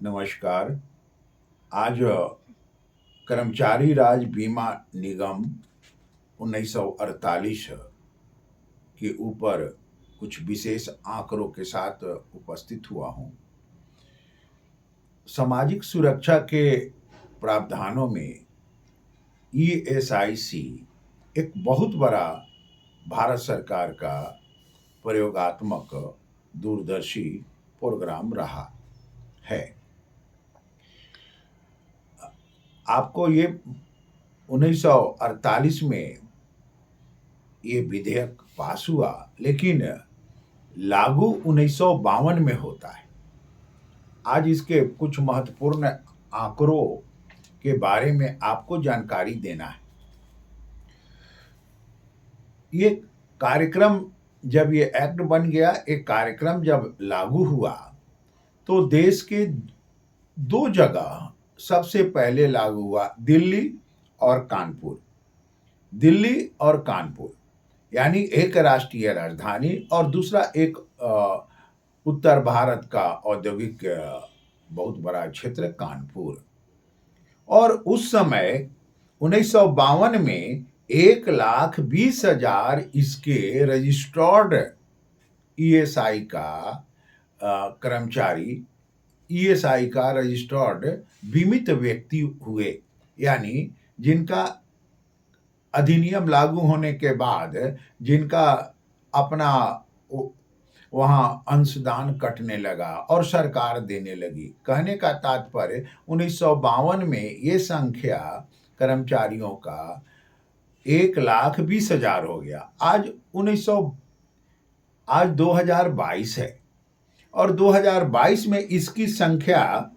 नमस्कार। आज कर्मचारी राज बीमा निगम 1948 के ऊपर कुछ विशेष आंकड़ों के साथ उपस्थित हुआ हूँ। सामाजिक सुरक्षा के प्रावधानों में ईएसआईसी एक बहुत बड़ा भारत सरकार का प्रयोगात्मक दूरदर्शी प्रोग्राम रहा है। आपको ये 1948 में ये विधेयक पास हुआ, लेकिन लागू 1952 में होता है। आज इसके कुछ महत्वपूर्ण आंकड़ों के बारे में आपको जानकारी देना है। ये कार्यक्रम जब ये एक्ट बन गया, एक कार्यक्रम जब लागू हुआ तो देश के दो जगह सबसे पहले लागू हुआ, दिल्ली और कानपुर। दिल्ली और कानपुर यानी एक राष्ट्रीय राजधानी और दूसरा एक उत्तर भारत का औद्योगिक बहुत बड़ा क्षेत्र कानपुर। और उस समय 1952 में 1,20,000 इसके रजिस्टर्ड ईएसआई का कर्मचारी, ईएसआई का रजिस्टर्ड बीमित व्यक्ति हुए, यानी जिनका अधिनियम लागू होने के बाद जिनका अपना वहाँ अंशदान कटने लगा और सरकार देने लगी। कहने का तात्पर्य 1952 में ये संख्या कर्मचारियों का 1,20,000 हो गया। आज 2022 है और 2022 में इसकी संख्या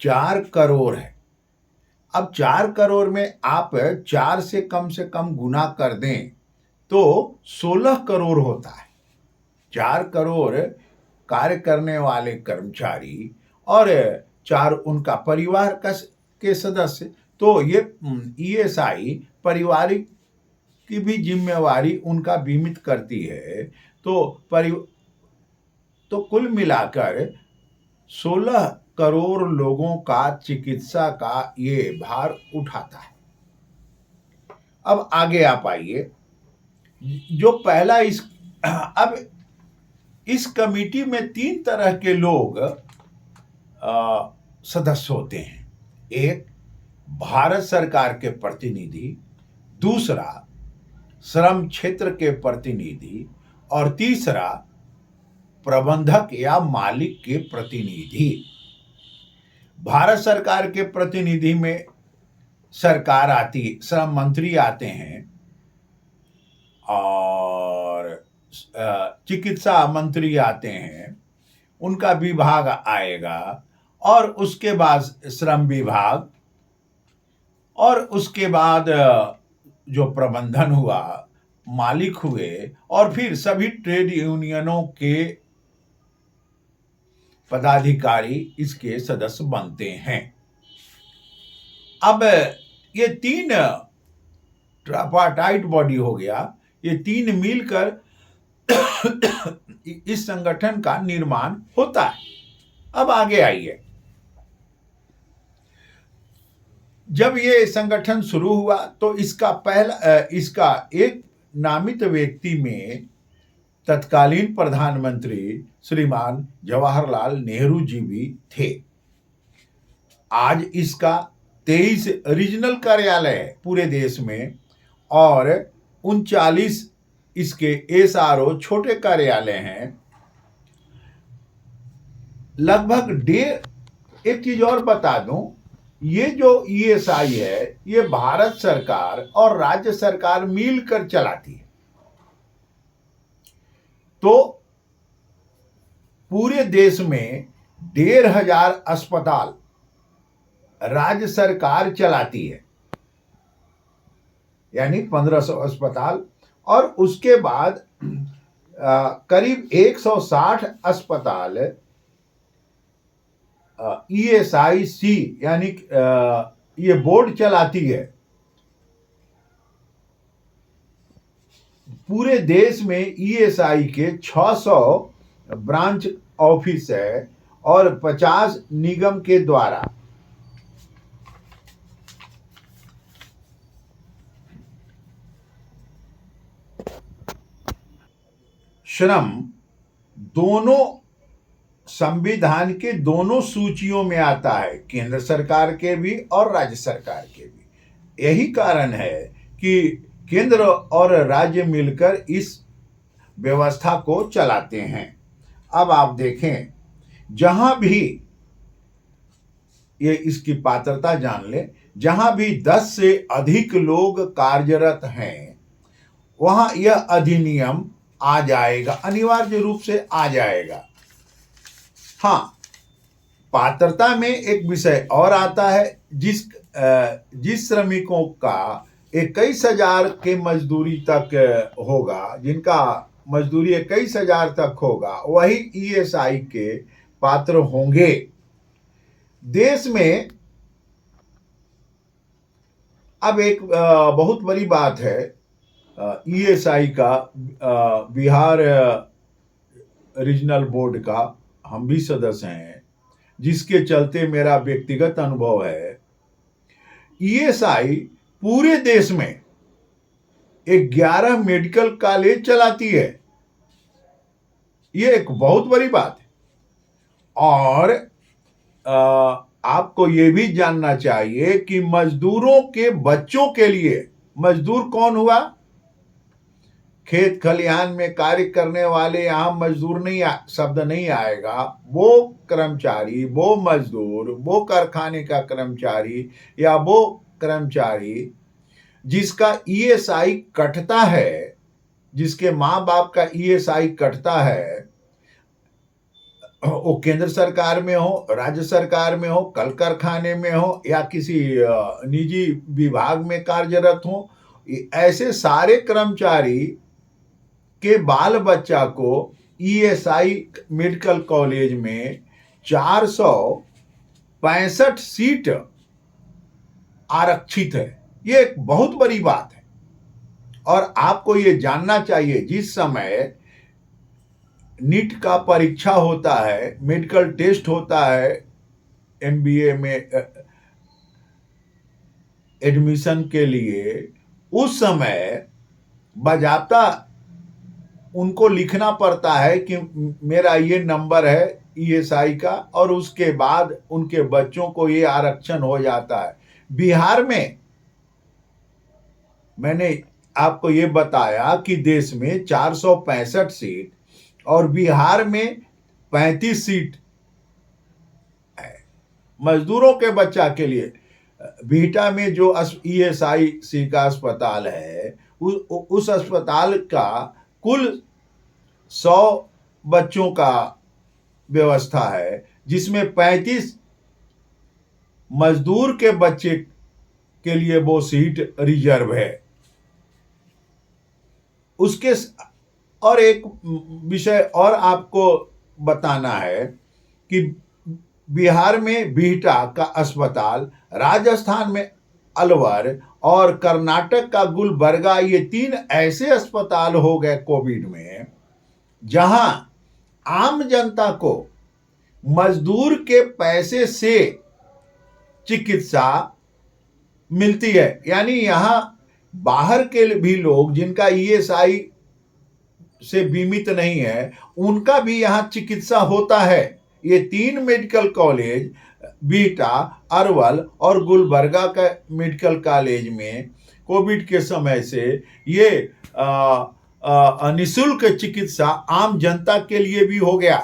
4 करोड़ है। अब 4 करोड़ में आप 4 से कम गुना कर दें तो 16 करोड़ होता है। 4 करोड़ कार्य करने वाले कर्मचारी और 4 उनका परिवार के सदस्य, तो ये ईएसआई पारिवारिक की भी जिम्मेवारी उनका बीमित करती है। तो कुल मिलाकर 16 करोड़ लोगों का चिकित्सा का ये भार उठाता है। अब आगे आप आइए। जो पहला अब इस कमेटी में 3 तरह के लोग सदस्य होते हैं। एक, भारत सरकार के प्रतिनिधि, दूसरा श्रम क्षेत्र के प्रतिनिधि और तीसरा प्रबंधक या मालिक के प्रतिनिधि। भारत सरकार के प्रतिनिधि में सरकार आती, श्रम मंत्री आते हैं और चिकित्सा मंत्री आते हैं, उनका विभाग आएगा और उसके बाद श्रम विभाग और उसके बाद जो प्रबंधन हुआ, मालिक हुए और फिर सभी ट्रेड यूनियनों के पदाधिकारी इसके सदस्य बनते हैं। अब ये 3 ट्रापाटाइट बॉडी हो गया, ये 3 मिलकर इस संगठन का निर्माण होता है। अब आगे आइए। जब ये संगठन शुरू हुआ तो इसका एक नामित व्यक्ति में तत्कालीन प्रधानमंत्री श्रीमान जवाहरलाल नेहरू जी भी थे। आज इसका 23 रीजनल कार्यालय है पूरे देश में और 39 इसके एसआरओ छोटे कार्यालय हैं। लगभग एक चीज और बता दूं, ये जो ईएसआई है ये भारत सरकार और राज्य सरकार मिलकर चलाती है। तो पूरे देश में 1,500 अस्पताल राज्य सरकार चलाती है, यानी 1,500 अस्पताल, और उसके बाद करीब 160 अस्पताल ईएसआईसी यानी ये बोर्ड चलाती है। पूरे देश में ईएसआई के 600 ब्रांच ऑफिस है और 50 निगम के द्वारा श्रम दोनों संविधान के दोनों सूचियों में आता है, केंद्र सरकार के भी और राज्य सरकार के भी। यही कारण है कि केंद्र और राज्य मिलकर इस व्यवस्था को चलाते हैं। अब आप देखें, जहां भी ये इसकी पात्रता जान ले, जहां भी 10 से अधिक लोग कार्यरत हैं, वहां यह अधिनियम आ जाएगा, अनिवार्य रूप से आ जाएगा। हाँ, पात्रता में एक विषय और आता है, जिस श्रमिकों का 21,000 के मजदूरी तक होगा, जिनका मजदूरी 21,000 तक होगा, वही ईएसआई के पात्र होंगे। देश में अब एक बहुत बड़ी बात है, ईएसआई का, बिहार रीजनल बोर्ड का हम भी सदस्य हैं, जिसके चलते मेरा व्यक्तिगत अनुभव है। ईएसआई पूरे देश में 11 मेडिकल कॉलेज चलाती है। ये एक बहुत बड़ी बात है। और आपको ये भी जानना चाहिए कि मजदूरों के बच्चों के लिए, मजदूर कौन हुआ? खेत खलिहान में कार्य करने वाले, यहां मजदूर नहीं शब्द नहीं आएगा। वो कर्मचारी, वो मजदूर, वो कारखाने का कर्मचारी या वो कर्मचारी जिसका ईएसआई कटता है, जिसके माँ बाप का ईएसआई कटता है, वो केंद्र सरकार में हो, राज्य सरकार में हो, कल कारखाने में हो या किसी निजी विभाग में कार्यरत हो, ऐसे सारे कर्मचारी के बाल बच्चा को ईएसआई मेडिकल कॉलेज में 465 सीट आरक्षित है। ये एक बहुत बड़ी बात है। और आपको ये जानना चाहिए, जिस समय नीट का परीक्षा होता है, मेडिकल टेस्ट होता है, एमबीए में एडमिशन के लिए, उस समय बाजाबता उनको लिखना पड़ता है कि मेरा ये नंबर है ईएसआई का, और उसके बाद उनके बच्चों को ये आरक्षण हो जाता है। बिहार में मैंने आपको ये बताया कि देश में 465 सीट और बिहार में 35 सीट है मजदूरों के बच्चा के लिए। बिहटा में जो ईएसआई का अस्पताल है, उस अस्पताल का कुल 100 बच्चों का व्यवस्था है, जिसमें 35 मजदूर के बच्चे के लिए वो सीट रिजर्व है। उसके और एक विषय और आपको बताना है कि बिहार में बिहटा का अस्पताल, राजस्थान में अलवर और कर्नाटक का गुलबर्गा, ये 3 ऐसे अस्पताल हो गए कोविड में जहां आम जनता को मजदूर के पैसे से चिकित्सा मिलती है। यानी यहां बाहर के भी लोग जिनका ईएसआई से बीमित नहीं है, उनका भी यहां चिकित्सा होता है। ये 3 मेडिकल कॉलेज, बिहटा, अरवल और गुलबर्गा का मेडिकल कॉलेज में कोविड के समय से ये निःशुल्क चिकित्सा आम जनता के लिए भी हो गया।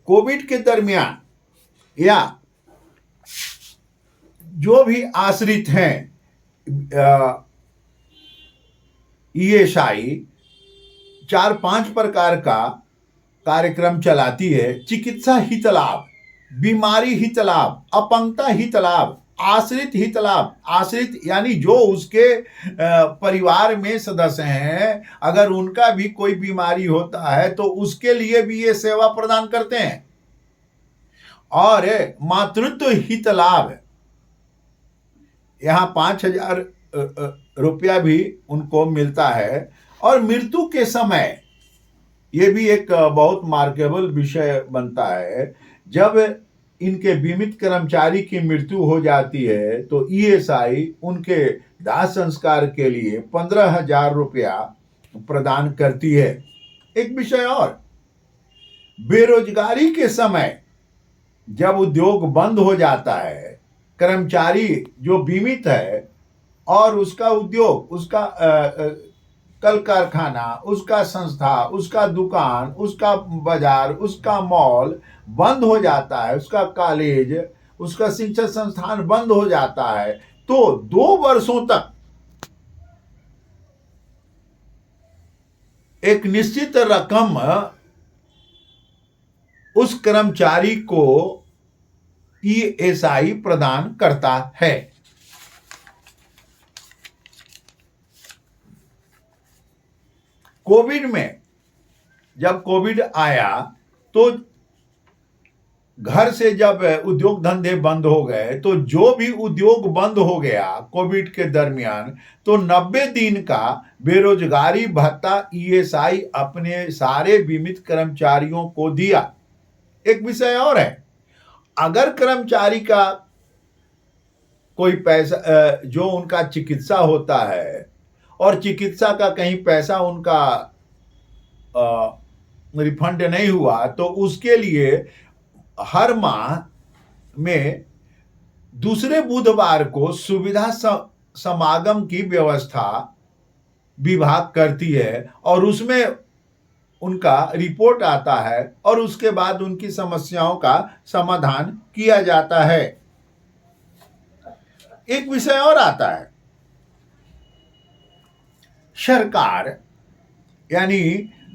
कोविड के दरमियान या जो भी आश्रित हैं, ईएसआई 4-5 प्रकार का कार्यक्रम चलाती है। चिकित्सा हित लाभ, बीमारी हित लाभ, अपंगता हित लाभ, आश्रित हित लाभ। आश्रित यानी जो उसके परिवार में सदस्य हैं, अगर उनका भी कोई बीमारी होता है तो उसके लिए भी ये सेवा प्रदान करते हैं। और मातृत्व हित लाभ, यहाँ 5,000 रुपया भी उनको मिलता है। और मृत्यु के समय ये भी एक बहुत मार्केबल विषय बनता है, जब इनके बीमित कर्मचारी की मृत्यु हो जाती है तो ईएसआई उनके दाह संस्कार के लिए 15,000 रुपया प्रदान करती है। एक विषय और, बेरोजगारी के समय जब उद्योग बंद हो जाता है, कर्मचारी जो बीमित है और उसका उद्योग, उसका कल कारखाना, उसका संस्था, उसका दुकान, उसका बाजार, उसका मॉल बंद हो जाता है, उसका कॉलेज, उसका शिक्षा संस्थान बंद हो जाता है, तो 2 वर्षों तक एक निश्चित रकम उस कर्मचारी को ईएसआई प्रदान करता है। कोविड में, जब कोविड आया तो घर से जब उद्योग धंधे बंद हो गए, तो जो भी उद्योग बंद हो गया कोविड के दरमियान, तो 90 दिन का बेरोजगारी भत्ता ईएसआई अपने सारे बीमित कर्मचारियों को दिया। एक विषय और है, अगर कर्मचारी का कोई पैसा, जो उनका चिकित्सा होता है और चिकित्सा का कहीं पैसा उनका रिफंड नहीं हुआ, तो उसके लिए हर माह में दूसरे बुधवार को सुविधा समागम की व्यवस्था विभाग करती है और उसमें उनका रिपोर्ट आता है और उसके बाद उनकी समस्याओं का समाधान किया जाता है। एक विषय और आता है, सरकार यानी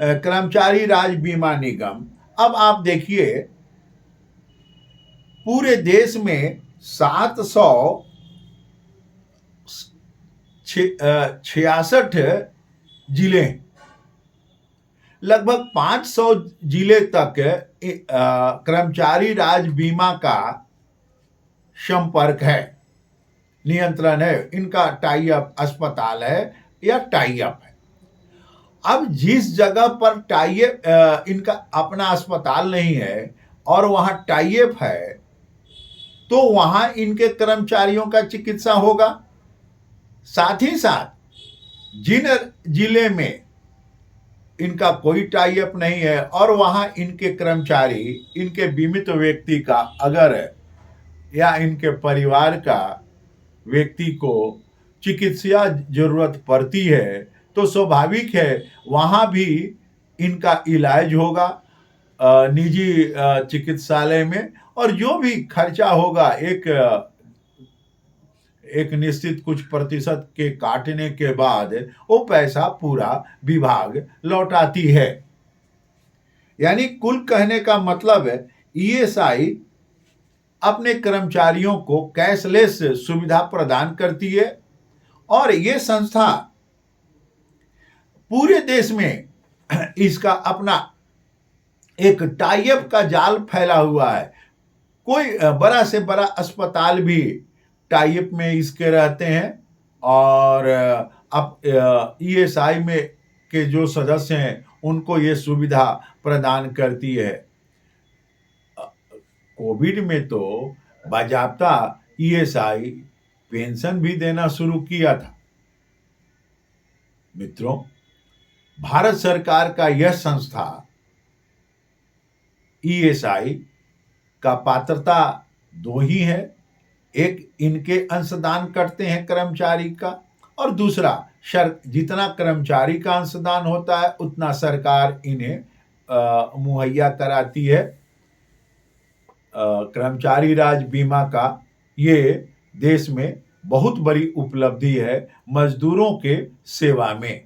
कर्मचारी राज्य बीमा निगम। अब आप देखिए, पूरे देश में 766 जिले, लगभग 500 जिले तक कर्मचारी राज्य बीमा का संपर्क है, नियंत्रण है, इनका टाई अप अस्पताल है या टाई अप है। अब जिस जगह पर टाई अप, इनका अपना अस्पताल नहीं है और वहां टाई अप है, तो वहां इनके कर्मचारियों का चिकित्सा होगा। साथ ही साथ जिन जिले में इनका कोई टाई अप नहीं है और वहां इनके कर्मचारी, इनके बीमित व्यक्ति का अगर या इनके परिवार का व्यक्ति को चिकित्सा जरूरत पड़ती है, तो स्वाभाविक है वहां भी इनका इलाज होगा निजी चिकित्सालय में, और जो भी खर्चा होगा एक निश्चित कुछ प्रतिशत के काटने के बाद वो पैसा पूरा विभाग लौटाती है। यानी कुल कहने का मतलब है, ईएसआई अपने कर्मचारियों को कैशलेस सुविधा प्रदान करती है और ये संस्था पूरे देश में इसका अपना एक टाई अप का जाल फैला हुआ है। कोई बड़ा से बड़ा अस्पताल भी टाई अप में इसके रहते हैं और अब ईएसआई में के जो सदस्य हैं उनको ये सुविधा प्रदान करती है। कोविड में तो बाजाबता ईएसआई पेंशन भी देना शुरू किया था। मित्रों, भारत सरकार का यह संस्था ईएसआई का पात्रता 2 ही है, एक इनके अंशदान करते हैं कर्मचारी का, और दूसरा जितना कर्मचारी का अंशदान होता है उतना सरकार इन्हें मुहैया कराती है। कर्मचारी राज्य बीमा का ये देश में बहुत बड़ी उपलब्धि है मजदूरों के सेवा में।